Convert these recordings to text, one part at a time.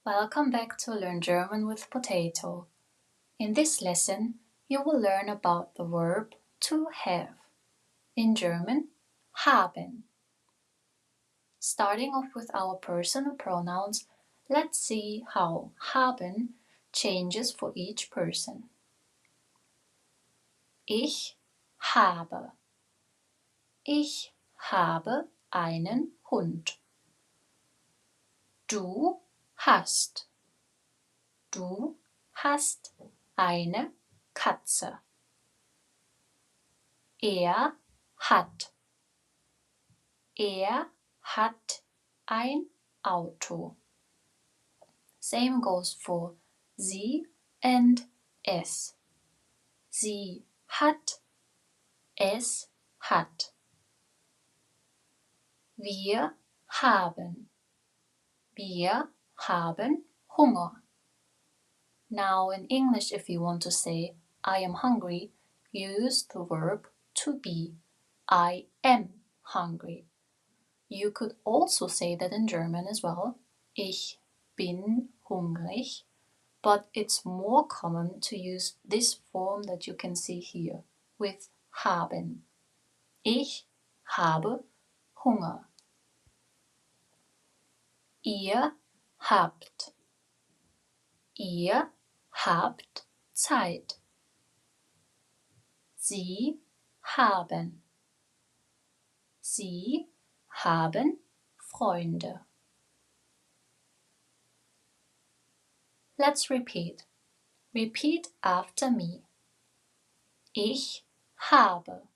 Welcome back to Learn German with Potato. In this lesson, you will learn about the verb to have. In German, haben. Starting off with our personal pronouns, let's see how haben changes for each person. Ich habe. Ich habe einen Hund. Du hast. Du hast eine Katze. Er hat. Er hat ein Auto. Same goes for sie and es. Sie hat. Es hat. Wir haben. Wir haben Hunger. Now in English, if you want to say I am hungry, use the verb to be. I am hungry. You could also say that in German as well. Ich bin hungrig. But it's more common to use this form that you can see here with haben. Ich habe Hunger. Ihr habt. Ihr habt Zeit. Sie haben. Sie haben Freunde. Let's repeat. Repeat after me. Ich habe.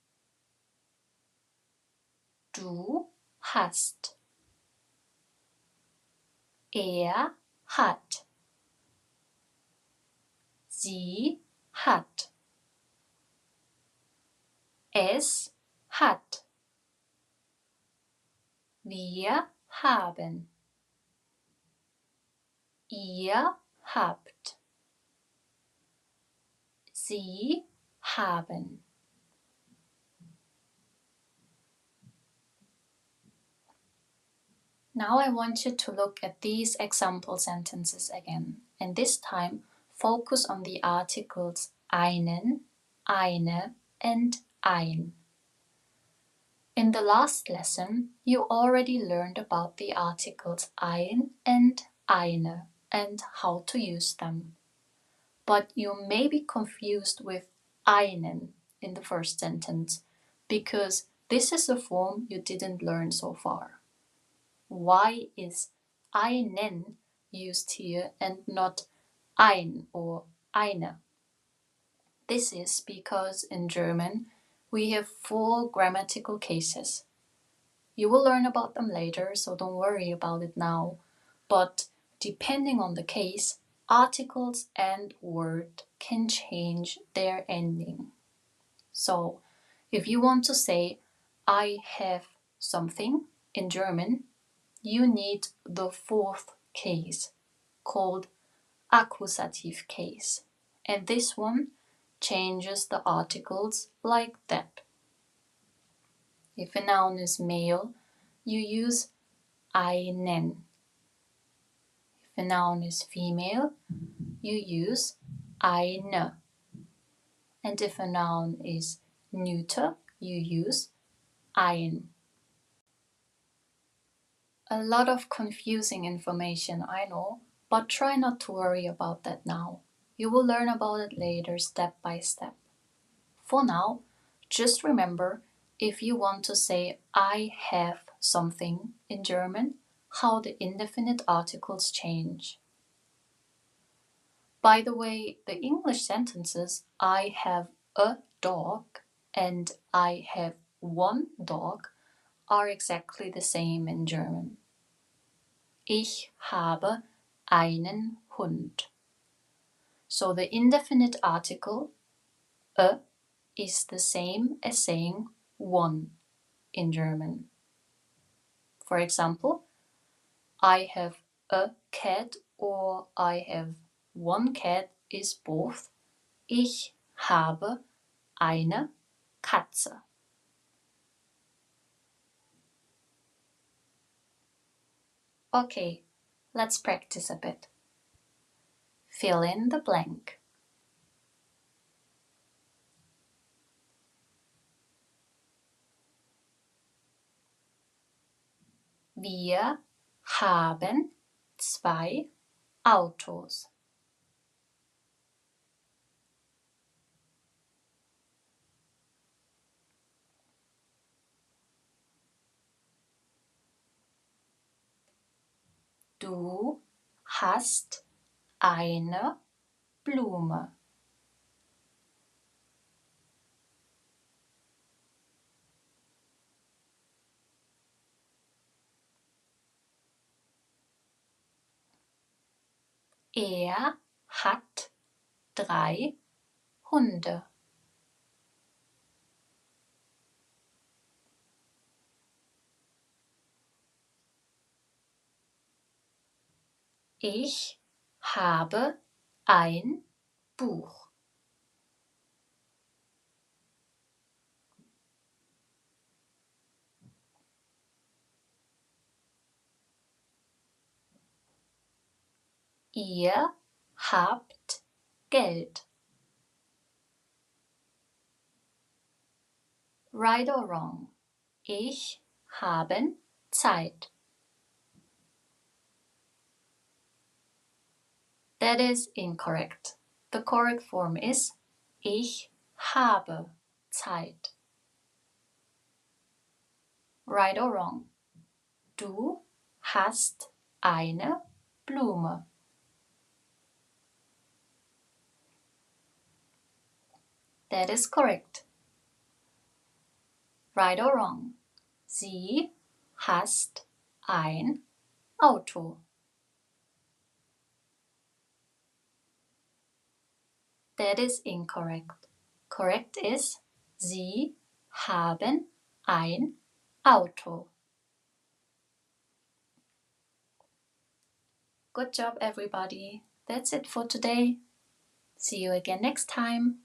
Du hast. Er hat. Sie hat. Es hat. Wir haben. Ihr habt. Sie haben. Now I want you to look at these example sentences again, and this time focus on the articles einen, eine, and ein. In the last lesson, you already learned about the articles ein and eine and how to use them. But you may be confused with einen in the first sentence because this is a form you didn't learn so far. Why is einen used here and not ein or eine? This is because in German we have 4 grammatical cases. You will learn about them later, so don't worry about it now. But depending on the case, articles and word can change their ending. So, if you want to say I have something in German, you need the 4th case called accusative case. And this one changes the articles like that. If a noun is male, you use einen. If a noun is female, you use eine. And if a noun is neuter, you use ein. A lot of confusing information, I know, but try not to worry about that now. You will learn about it later, step by step. For now, just remember, if you want to say I have something in German, how the indefinite articles change. By the way, the English sentences I have a dog and I have one dog are exactly the same in German. Ich habe einen Hund. So the indefinite article a is the same as saying one in German. For example, I have a cat or I have one cat is both ich habe eine Katze. Okay, let's practice a bit. Fill in the blank. Wir haben 2 Autos. Du hast eine Blume. Er hat 3 Hunde. Ich habe ein Buch. Ihr habt Geld. Right or wrong? Ich haben Zeit. That is incorrect. The correct form is ich habe Zeit. Right or wrong? Du hast eine Blume. That is correct. Right or wrong? Sie hast ein Auto. That is incorrect. Correct is Sie haben ein Auto. Good job, everybody. That's it for today. See you again next time.